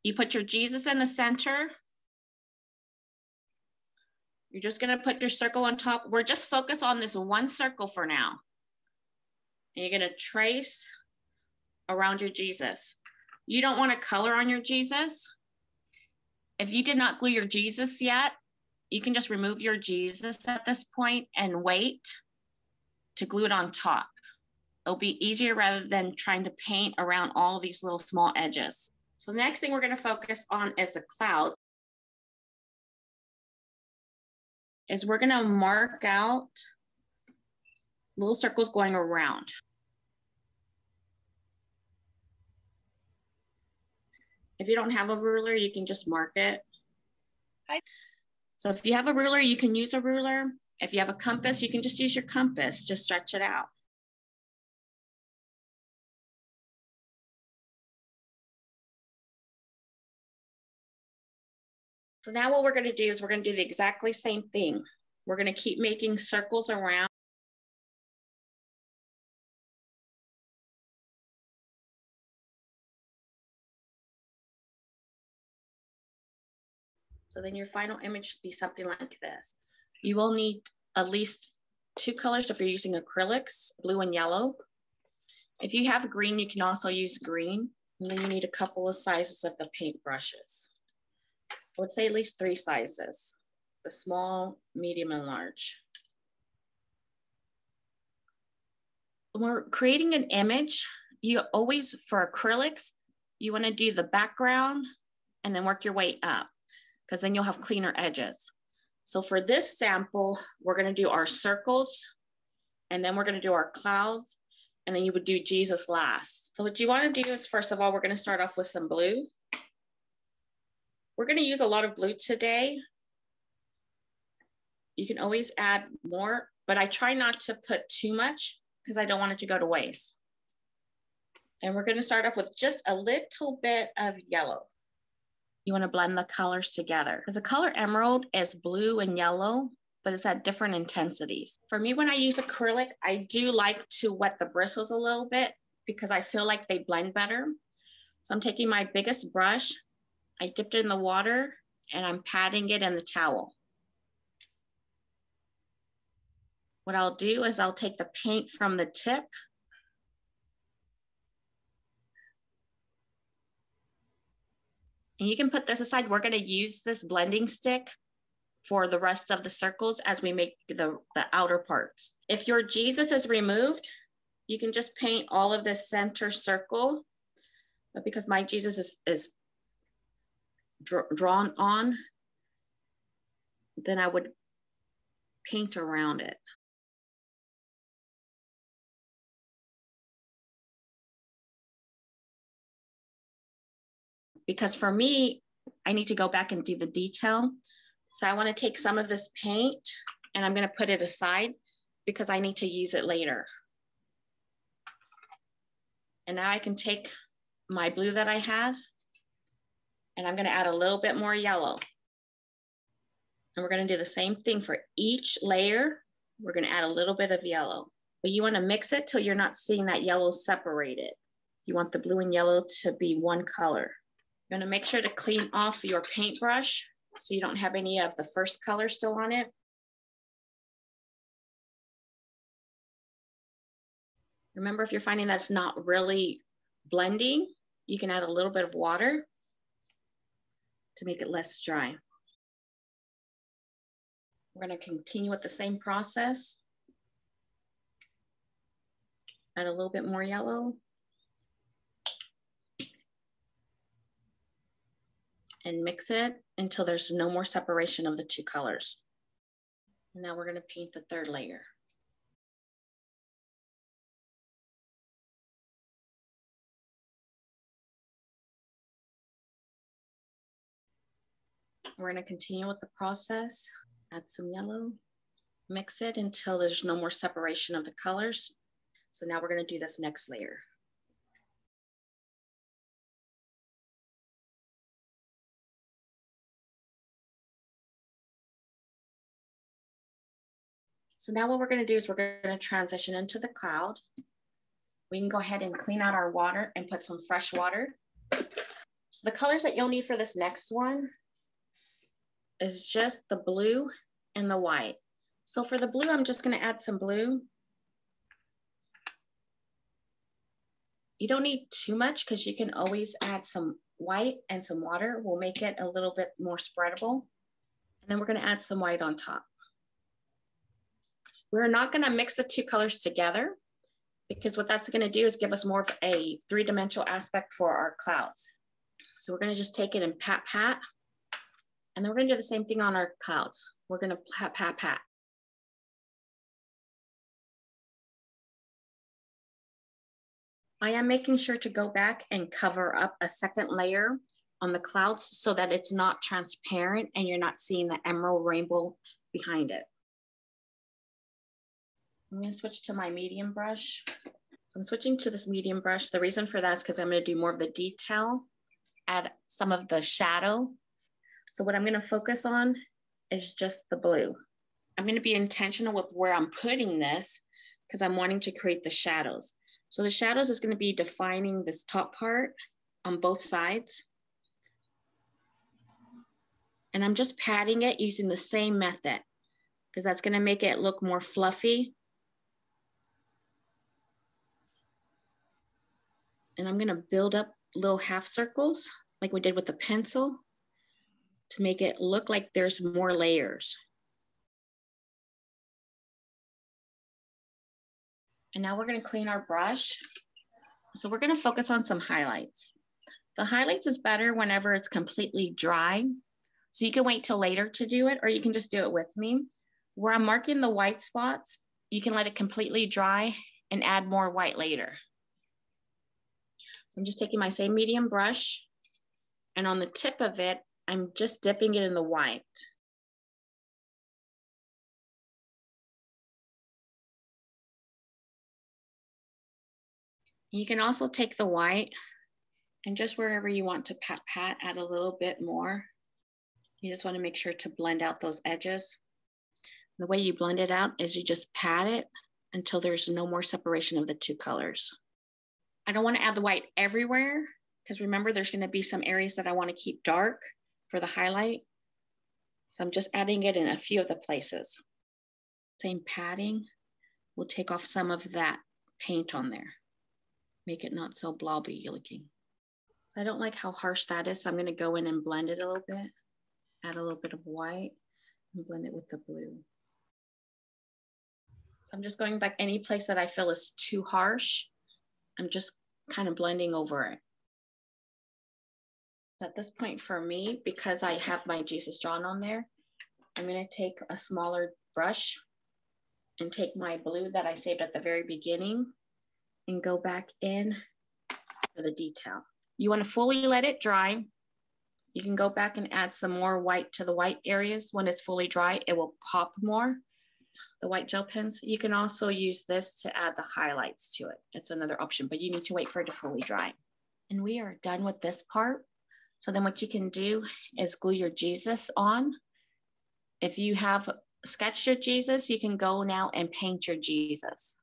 You put your Jesus in the center. You're just gonna put your circle on top. We're just focused on this one circle for now. And you're gonna trace around your Jesus. You don't wanna color on your Jesus. If you did not glue your Jesus yet, you can just remove your Jesus at this point and wait to glue it on top. It'll be easier rather than trying to paint around all of these little small edges. So the next thing we're gonna focus on is the clouds. Is we're gonna mark out little circles going around. If you don't have a ruler, you can just mark it. So if you have a ruler, you can use a ruler. If you have a compass, you can just use your compass, just stretch it out. So now what we're gonna do is we're gonna do the exactly same thing. We're gonna keep making circles around. So then your final image should be something like this. You will need at least 2 colors if you're using acrylics, blue and yellow. If you have green, you can also use green. And then you need a couple of sizes of the paint brushes. I would say at least 3 sizes, the small, medium, and large. When we're creating an image, you always, for acrylics, you wanna do the background and then work your way up, because then you'll have cleaner edges. So for this sample, we're gonna do our circles, and then we're gonna do our clouds, and then you would do Jesus last. So what you wanna do is, first of all, we're gonna start off with some blue. We're gonna use a lot of blue today. You can always add more, but I try not to put too much because I don't want it to go to waste. And we're gonna start off with just a little bit of yellow. You wanna blend the colors together, because the color emerald is blue and yellow, but it's at different intensities. For me, when I use acrylic, I do like to wet the bristles a little bit because I feel like they blend better. So I'm taking my biggest brush, I dipped it in the water, and I'm patting it in the towel. What I'll do is I'll take the paint from the tip, and you can put this aside. We're gonna use this blending stick for the rest of the circles as we make the outer parts. If your Jesus is removed, you can just paint all of this center circle, but because my Jesus is drawn on, then I would paint around it. Because for me, I need to go back and do the detail. So I want to take some of this paint and I'm going to put it aside because I need to use it later. And now I can take my blue that I had and I'm going to add a little bit more yellow. And we're going to do the same thing for each layer. We're going to add a little bit of yellow, but you want to mix it till you're not seeing that yellow separated. You want the blue and yellow to be one color. You're going to make sure to clean off your paintbrush so you don't have any of the first color still on it. Remember, if you're finding that's not really blending, you can add a little bit of water to make it less dry. We're going to continue with the same process. Add a little bit more yellow. And mix it until there's no more separation of the two colors. And now we're going to paint the third layer. We're going to continue with the process. Add some yellow, mix it until there's no more separation of the colors. So now we're going to do this next layer. So now what we're going to do is we're going to transition into the cloud. We can go ahead and clean out our water and put some fresh water. So the colors that you'll need for this next one is just the blue and the white. So for the blue, I'm just gonna add some blue. You don't need too much because you can always add some white and some water. Will make it a little bit more spreadable. And then we're gonna add some white on top. We're not gonna mix the two colors together because what that's gonna do is give us more of a three-dimensional aspect for our clouds. So we're gonna just take it and pat, pat. And then we're gonna do the same thing on our clouds. We're gonna pat, pat, pat. I am making sure to go back and cover up a second layer on the clouds so that it's not transparent and you're not seeing the emerald rainbow behind it. I'm gonna switch to my medium brush. So I'm switching to this medium brush. The reason for that is because I'm gonna do more of the detail, add some of the shadow. So what I'm gonna focus on is just the blue. I'm gonna be intentional with where I'm putting this because I'm wanting to create the shadows. So the shadows is gonna be defining this top part on both sides. And I'm just patting it using the same method because that's gonna make it look more fluffy. And I'm gonna build up little half circles like we did with the pencil to make it look like there's more layers. And now we're gonna clean our brush. So we're gonna focus on some highlights. The highlights is better whenever it's completely dry. So you can wait till later to do it, or you can just do it with me. Where I'm marking the white spots, you can let it completely dry and add more white later. So I'm just taking my same medium brush, and on the tip of it, I'm just dipping it in the white. You can also take the white and just wherever you want to pat, pat, add a little bit more. You just want to make sure to blend out those edges. The way you blend it out is you just pat it until there's no more separation of the two colors. I don't want to add the white everywhere because remember there's going to be some areas that I want to keep dark for the highlight. So I'm just adding it in a few of the places. Same patting will take off some of that paint on there. Make it not so blobby looking. So I don't like how harsh that is. So I'm going to go in and blend it a little bit, add a little bit of white and blend it with the blue. So I'm just going back any place that I feel is too harsh. I'm just kind of blending over it. So at this point for me, because I have my Jesus drawn on there, I'm going to take a smaller brush and take my blue that I saved at the very beginning and go back in for the detail. You want to fully let it dry. You can go back and add some more white to the white areas. When it's fully dry, it will pop more, the white gel pens. You can also use this to add the highlights to it. It's another option, but you need to wait for it to fully dry. And we are done with this part. So then what you can do is glue your Jesus on. If you have sketched your Jesus, you can go now and paint your Jesus.